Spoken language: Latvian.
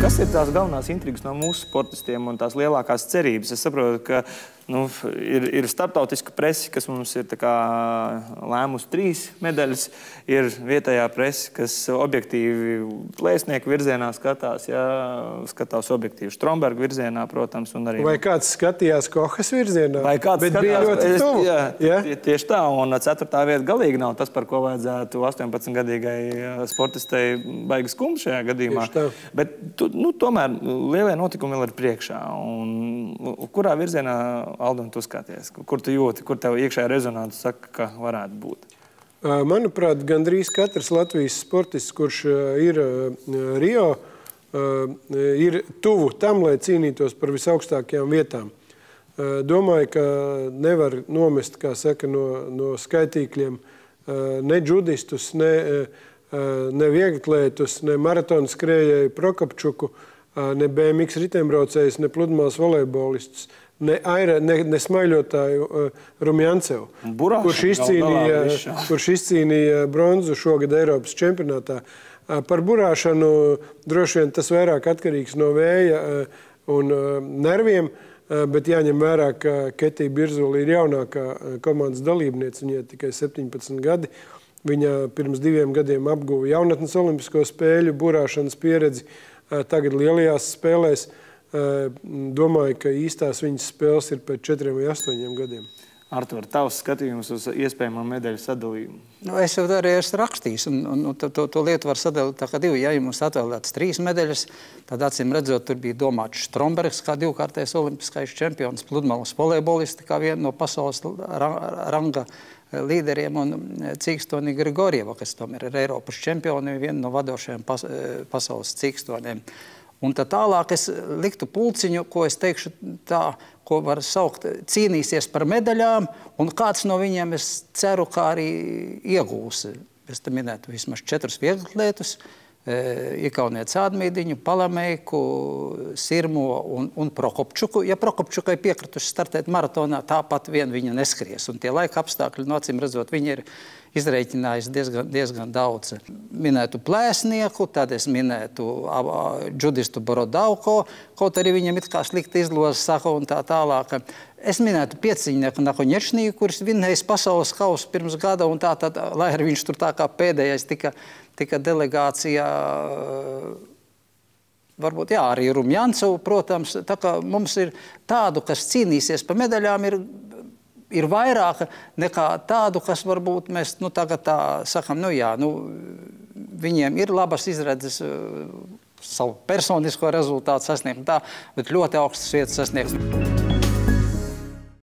Kas ir tās galvenās intrigas no mūsu sportistiem un tās lielākās cerības? Es saprotu, ka ir starptautiska presi, kas mums ir lēmusi 3 medaļas, ir vietējā presi, kas objektīvi plēsnieku virzienā skatās, skatās objektīvi Stromberga virzienā, protams, un arī... Vai kāds skatījās Kohas virzienā? Vai kāds bet bija ļoti tuvu. Jā, tieši tā, un 4. vieta galīgi nav tas, par ko vajadzētu 18-gadīgai sportistei baigi skumj šajā gadījumā. Bet, tomēr lielie notikumi vēl ir priekšā, un kurā virzienā Aldon, tu skaties? Kur tu jūti, kur tev iekšējā rezonance saka, ka varētu būt? Manuprāt, gandrīz katrs Latvijas sportists, kurš ir Rio, ir tuvu tam, lai cīnītos par visaugstākajām vietām. Domāju, ka nevar nomest, kā saka, no skaitīkļiem ne džudistus, ne vieglatlētus, ne maratonu skrējēju Prokopčuku, ne BMX ritembraucējus, ne pludmales volejbolistus, ne smaiļotāju Rumjancevu, kurš izcīnīja bronzu šogad Eiropas čempionātā. Par burāšanu droši vien tas vairāk atkarīgs no vēja un nerviem, bet jāņem vērā, ka Ketija Birzula ir jaunākā komandas dalībniece, viņai tikai 17 gadi. Viņa pirms 2 gadiem apguva jaunatnes olimpisko spēļu burāšanas pieredzi, tagad lielajās spēlēs. Domāju, ka īstās viņas spēles ir pēc 4 vai 8 gadiem. Artur, tavs skatījums uz iespējamo medaļu sadalījumu? Es jau arī esmu rakstījis, un to lietu var sadalīt tā kā 2. Ja mums atvēlētas 3 medaļas, tad acīm redzot, tur bija domāts Strombergs kā 2-kārtais olimpiskais čempions, pludmales volejbolisti kā viena no pasaules ranga līderiem, un cīkstoni Grigorjeva, kas tomēr ir Eiropas čempioni, viena no vadošajiem pasaules cīkstoniem. Un tad tālāk es liktu pulciņu, ko es teikšu tā, ko var saukt, cīnīsies par medaļām, un kāds no viņiem es ceru, kā arī iegūs. Es te minētu vismaz 4 vieglatlētus, Ikaunieci Ādmīdiņu, Palameiku, Sirmo un Prokopčuku. Ja Prokopčukai piekrituši startēt maratonā, tāpat vien viņa neskries. Un tie laika apstākļi, acīm redzot, viņi ir izreikinājis diezgan daudz. Minētu plēsnieku, tad es minētu džudistu Borodauko, kaut arī viņam it kā slikti izloze saka un tā tālāk. Es minētu pieciņnieku Nakoņečniju, kuris vinnējis pasaules kausu pirms gada, un tātad, lai arī viņš tur tā kā pēdējais tika delegācijā, varbūt, jā, arī Rumjancevu, protams. Tā kā mums ir tādu, kas cīnīsies pa medaļām, ir vairāk nekā tādu, kas varbūt mēs tagad tā sakam, viņiem ir labas izredzes savu personisko rezultātu sasniegt, bet ļoti augstas vietas sasniegt.